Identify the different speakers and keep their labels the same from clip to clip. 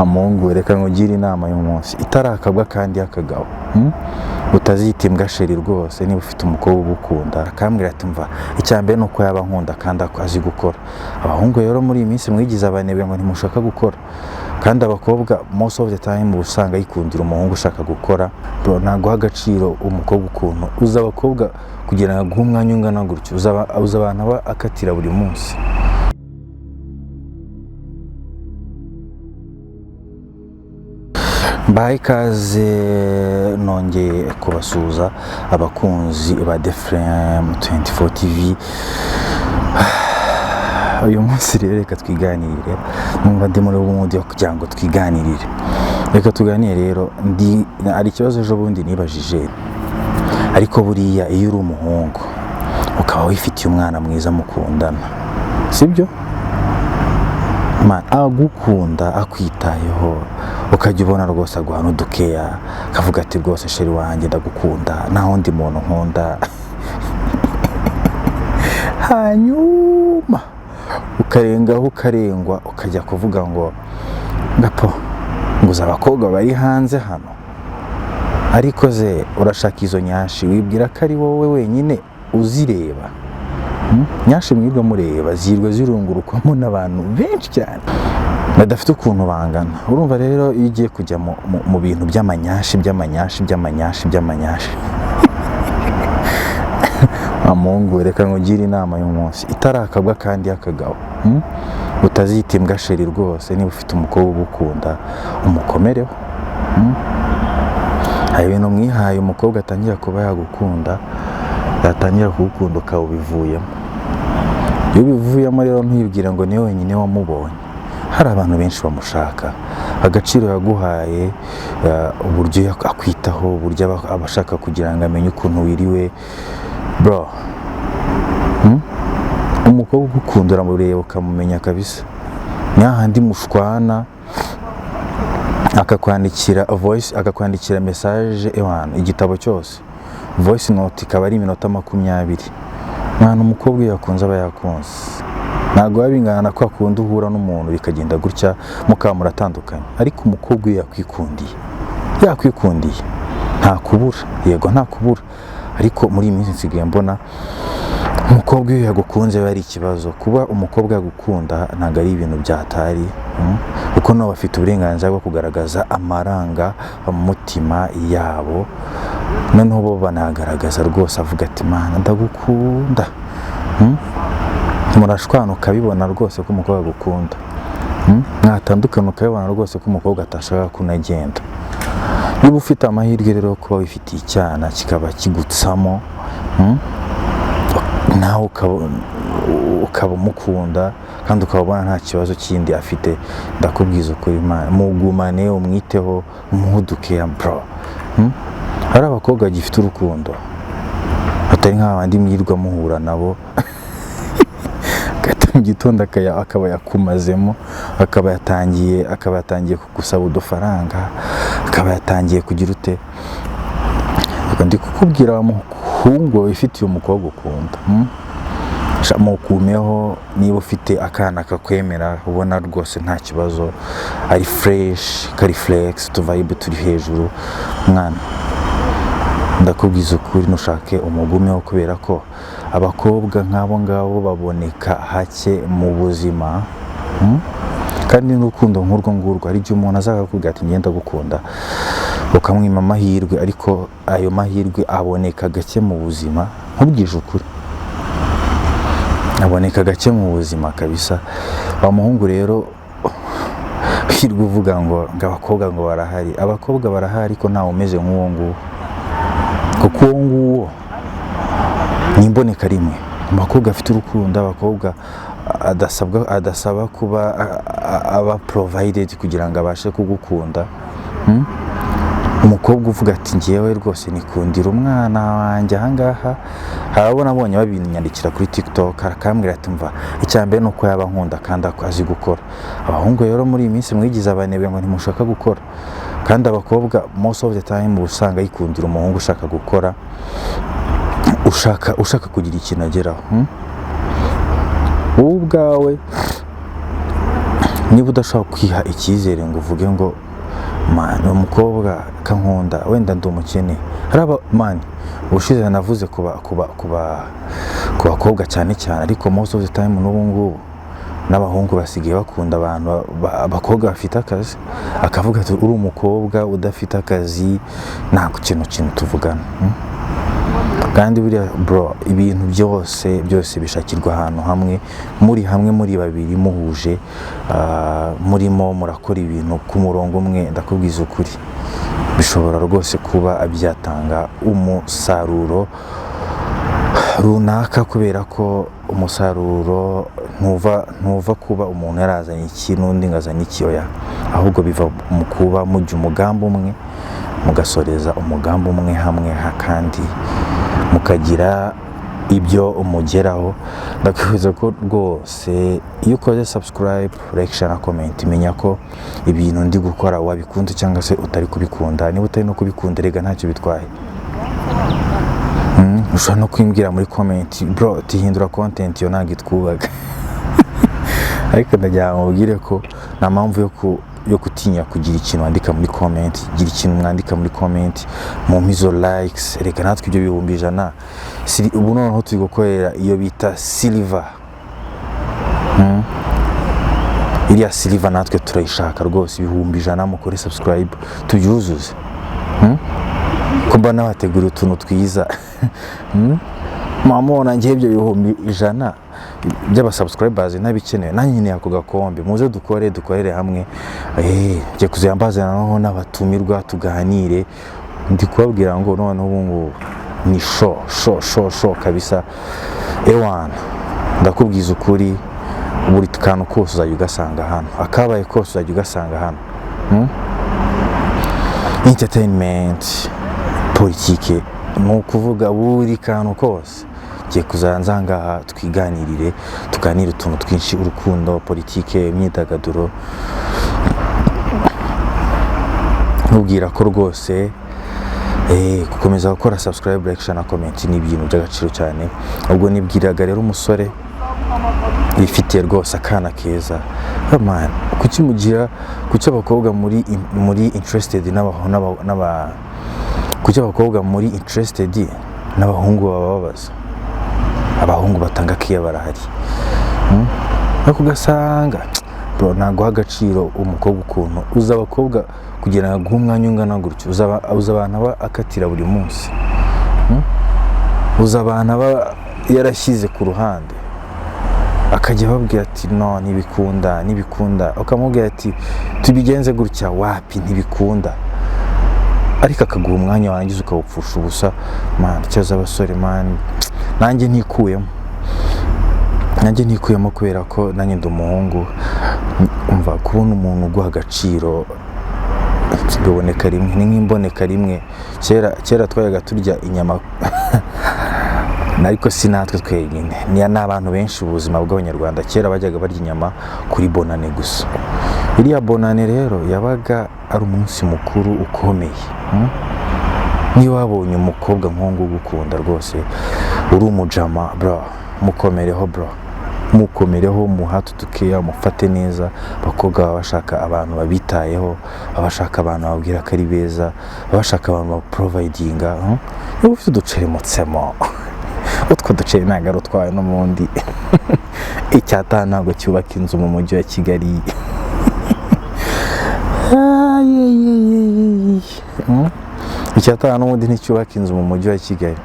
Speaker 1: Mungu reka nkugire inama y'umunsi itarakabwa kandi yakagabo utazita imbwa sheri rwose niba ufite umukobwa ugukunda akambwira ati mva icyambere nuko yaba nkunda kandi azi gukora. Abahungu rero muri iyi minsi mwigize abanebwe ngo ntimushaka gukora, kandi abakobwa most of the time usanga yikundira umuhungu ushaka gukora. Bro, naguha agaciro umukobwa ukuntu uza abakobwa kugira ngo aguhe umwanya ungana gutyo, uza abantu aba akatira buri munsi. Mbaye ikaze nongeye kubasuhuza abakunzi ba The Flame 24 TV. Uyu munsi rero reka twiganirire, numva ndi muri ubundi kugira ngo twiganirire. Reka tuganire rero, ari ikibazo ejo bundi nibajije, ariko buriya iyo uri umuhungu ukaba wifitiye umwana mwiza mukundana, sibyo? Agukunda akwitayeho ukajya ubona rwose aguhana udukeya, kavuga ati rwose sheri wanjye ndagukunda nta wundi muntu nkunda. Hanyuma ukarengaho ukarengwa ukajya kuvuga ngo ngapo nguza abakobwa bari hanze hano, ariko ze urashaka izo nyashi wibwira ko ari wowe wenyine uzireba. Nyashi mwirwa mureba zirwa zirungurukwamo n'abantu benshi cyane badafite ukuntu bangana. Urumva rero iyo ugiye kujya mu bintu by'amanyashi Mungu reka nkugire inama y'umunsi itarakabwa kandi yakagabo utazita imbwa sheri rwose niba ufite umukobwa ugukunda umukomereho. Hari ibintu mwihaye umukobwa atangira kuba yagukunda, yatangira kugukunda ukaba ubivuyemo. Iyo ubivuyemo rero ntibwira ngo ni wenyine wamubonye, hari abantu benshi bamushaka. Agaciro yaguhaye, uburyo akwitaho, uburyo abashaka kugira ngo amenye ukuntu wiriwe. Bro, umukobwa ugukunda uramureba ukamumenya kabisa. Ni hahandi mushwana akakwandikira voice, akakwandikira message igitabo cyose voice note ikaba ari iminota 20. Mwana umukobwa yakunze aba yakunze, ntago babingana ko akunda uhura n'umuntu bikagenda gutya mukaba muratandukanye. Ariko umukobwa yakwikundiye nta kubura, yego nta kubura. Ariko muri iyi minsi nsigaye mbona umukobwa iyo yagukunze bari ikibazo. Kuba umukobwa yagukunda ntago ari ibintu byatari, kuko nabo bafite uburenganzira bwo kugaragaza amaranga umutima yabo. Noneho bo banagaragaza rwose avuga ati mana ndagukunda. Murashwana ukabibona rwose ko umukobwa agukunda, mwatandukana ukabibona rwose ko umukobwa atashaka kunagenda. Niba ufite amahirwe rero kuba wifitiye icyana kikaba kigutsamo, nawe ukaba umukunda kandi ukabona nta kibazo kindi afite, ndakubwiza ukuri Imana mugumane umwiteho umuhuduke bro. Hari abakobwa gifite urukundo atari nk'abandi mwirwa muhura nabo mu gitondo akaba yakumazemo, akaba yatangiye kugusaba udufaranga, akaba yatangiye kugira ute. Ndi kukubwira umuhungu wifitiye umukobwa ukunda, mukumeho. Niba ufite akana kakwemera ubona rwose nta kibazo, ari fresh, kari flex, tuvibe turi hejuru, mwana ndakubwiza ukuri nushake umugumeho, kubera ko abakobwa nk'abo ngabo baboneka hake mu buzima. Kandi n'urukundo nk'urwo ngurwo hari igihe umuntu azakakubwira ati ngenda gukunda ukamwima amahirwe, ariko ayo mahirwe aboneka gake mu buzima. Nkubwije ukuri aboneka gake mu buzima kabisa. Wa muhungu rero hirwa uvuga ngo abakobwa ngo barahari. Abakobwa barahari ariko ntawe umeze nk'uwo nguwo, kuko uwo nguwo ni imboneka rimwe. Abakobwa afite urukundo, abakobwa adasaba kuba aba provided kugira ngo abashe kugukunda. Umukobwa uvuga ati ngiyewe rwose nikundira umwana wanjye ahangaha. Harabona abonye babinyandikira kuri TikTok, akambwira ati mva icyambere nuko yaba nkunda kandi azi gukora. Abahungu rero muri iyi minsi mwigize abanebwe ngo ntimushaka gukora, kandi abakobwa most of the time usanga yikundira umuhungu ushaka gukora, ushaka kugira ikintu ageraho. Wowe ubwawe niba udashobora kwiha icyizere ngo uvuge ngo man umukobwa kankunda wenda ndi umukene haraba man ubushize navuze ku bakobwa cyane ariko most of the time n'ubu ngubu n'abahungu basigaye bakunda abantu abakobwa bafite akazi akavuga ati uri umukobwa udafite akazi nta kintu tuvugana kandi buriya bro ibintu byose bishakirwa ahantu hamwe muri babiri muhuje murimo murakora ibintu ku murongo umwe ndakubwiza ukuri bishobora rwose kuba byatanga umusaruro runaka kubera ko umusaruro ntuva kuba umuntu yarazanye iki n'undi ngazanye iki oya ahubwo biva mu kuba mujya umugambi umwe mugasoreza umugambi umwe hamwe kandi mukagira ibyo umugeraho ndakwifuza ko rwose iyo ukoze subscribe like share na comment menya ko ibintu ndi gukora wabikunze cyangwa se utari kubikunda niba utari no kubikunda rega ntacyo bitwaye ushobora no kwimbwira muri comment bro tihindura content yo ntabwo itwubaga ariko ndagira ngo ubwire ko nta mpamvu yo kutinya kugira ikintu wandika muri comment gira ikintu mwandika muri comment mu mizo likes reka natwe ibyo bihumbi ijana ubu noneho turi gukorera iyo bita silver iriya silver natwe turayishaka rwose ibihumbi ijana mukore subscribe tubyuzuze ko mba nabategura utuntu twiza mama ngiye ibyo bihumbi ijana by'aba subscribers nabikenewe nanjye ni ako gakombe muze dukorere hamwe ngiye kuzayambazana noneho n'abatumirwa tuganire ndi kubabwira ngo noneho ubu ngubu ni show kabisa ewana ndakubwiza ukuri buri kantu kose uzajya ugasanga hano akabaye kose uzajya ugasanga hano entertainment politike ni ukuvuga buri kantu kose ngiye kuzanza ngaha twiganirire tuganire utuntu twinshi urukundo politike imyidagaduro nkubwira ko rwose gukomeza gukora subscribe like share na comment ni ibintu by'agaciro cyane ubwo nibwiraga rero umusore yifitiye rwose akana keza man kuki mugira kuki abakobwa muri interested kuki abakobwa muri interested n'abahungu bababaza abahungu batanga kiya barahari ariko ugasanga bro ntago agaciro umukobwa ukuntu uza abakobwa kugira ngo umwanya ungana gutyo uza abantu akatira buri munsi uza abantu yarashyize ku ruhande akajya babwira ati no ntibikunda ukamubwira ati tubigenze gutya wapi ntibikunda ariko akaguha umwanya warangiza ukawupfusha ubusa man cyaza abasore man nanjye ntikuyemo kubera ko nanjye ndi umuhungu umva kubona umuntu uguha agaciro biboneka rimwe ni nk'imboneka rimwe kera twayaga turya inyama ariko si natwe twenyine ni n'abantu benshi ubuzima bw'abanyarwanda kera bajyaga barya inyama kuri bonane gusa iriya bonane rero yabaga ari umunsi mukuru ukomeye niba wabonye umukobwa nk'uwo gukunda rwose uri umujama bro mukomereho muhate utukeya mufate neza abakobwa baba bashaka abantu babitayeho abashaka abantu babwira ko ari beza abashaka abantu baprovidinga niba ufite uduceri mutsemo utwo duceri ntabwo ari utwawe n'ubundi icyataha ntabwo cyubaka inzu mu mujyi wa Kigali icyataha n'ubundi nticyubaka inzu mu mujyi wa Kigali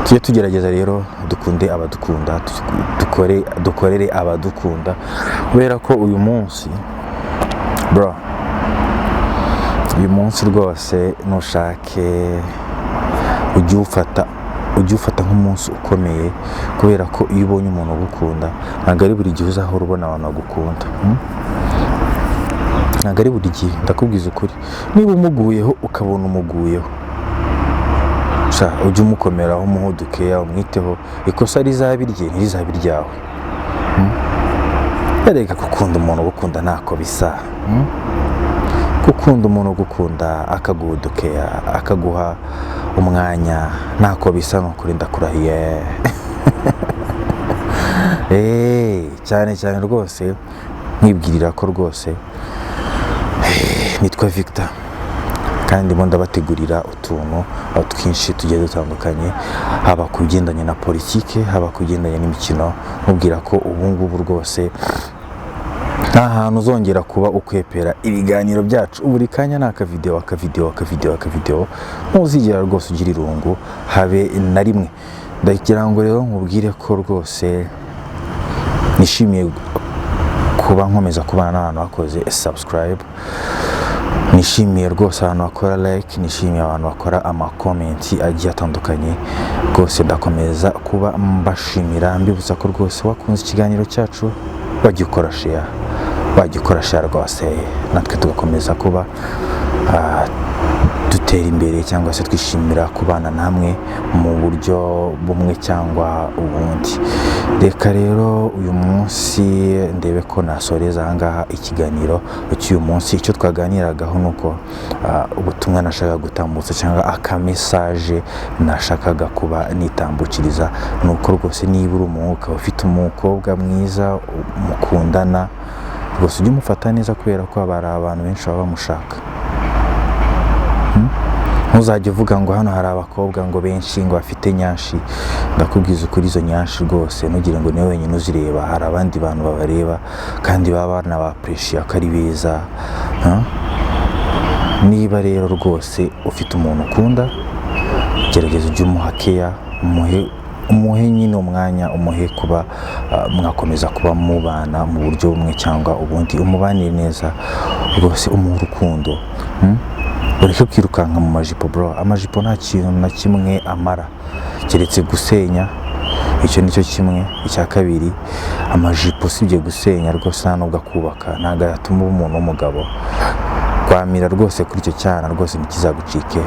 Speaker 1: tujye tugerageza rero dukunde abadukunda dukorere abadukunda kubera ko uyu munsi bro uyu munsi rwose nushake ujye ufata nk'umunsi ukomeye kubera ko iyo ubonye umuntu ugukunda ntabwo ari buri gihe uzahora ubona abantu bagukunda ntabwo ari buri gihe ndakubwiza ukuri niba umuguyeho ukabona umuguyeho ujye umukomeraho umuhudukeya umwiteho ikosa rizaba irye ntirizabe iryawe reka gukunda umuntu ugukunda ntako bisa gukunda umuntu ugukunda akaguhudukeya akaguha umwanya ntako bisa n'ukuri ndakurahiye cyane rwose mwibwirira ko rwose nitwa Victor kandi ndimo ndabategurira utuntu twinshi tugiye dutandukanye, haba ku bigendanye na politike, haba ku bigendanye n'imikino, mubwira ko ubu ngubu rwose nta hantu uzongera kuba ukwepera ibiganiro byacu, buri kanya ni akavideo ntuzigera rwose ugira irungu habe na rimwe. Ndagira ngo rero nkubwire ko rwose nishimiye kuba nkomeza kubana n'abantu bakoze subscribe, nishimiye rwose abantu bakora like, nishimiye abantu bakora amakomenti agiye atandukanye. Rwose ndakomeza kuba mbashimira, mbibutsa ko rwose wakunze ikiganiro cyacu wagikora share rwose, natwe tugakomeza kuba dutera imbere cyangwa se twishimira kubana namwe mu buryo bumwe cyangwa ubundi. Reka rero uyu munsi ndebe ko nasoreza ahangaha ikiganiro cy'uyu munsi. Icyo twaganiragaho nuko ubutumwa nashaka gutambutsa cyangwa akamesaje nashakaga kuba nitambukiriza, nuko rwose niba uri umwuka ufite umukobwa mwiza mukundana, rwose ujye umufata neza kubera ko hari abantu benshi baba bamushaka. Ntuzajya uvuga ngo hano hari abakobwa ngo benshi ngo bafite nyashi. Ndakubwiza ukuri, izo nyashi rwose ntugire ngo niwe wenyine uzireba, hari abandi bantu babareba kandi baba banabapreciate ko ari beza. Niba rero rwose ufite umuntu ukunda, gerageza ujye umuha care, umuhe nyine umwanya, umuhe kuba mwakomeza kuba mubana mu buryo bumwe cyangwa ubundi, umubanire neza rwose, umuha urukundo. Ureke kwirukanka mu majipo bro, amajipo nta kintu na kimwe amara keretse gusenya. Icyo nicyo kimwe. Icya kabiri, amajipo sibye gusenya rwose, nta nubwo akubaka, ntabwo yatuma uba umuntu w'umugabo. Kwamira rwose kuri icyo cyana rwose ntikizagucike.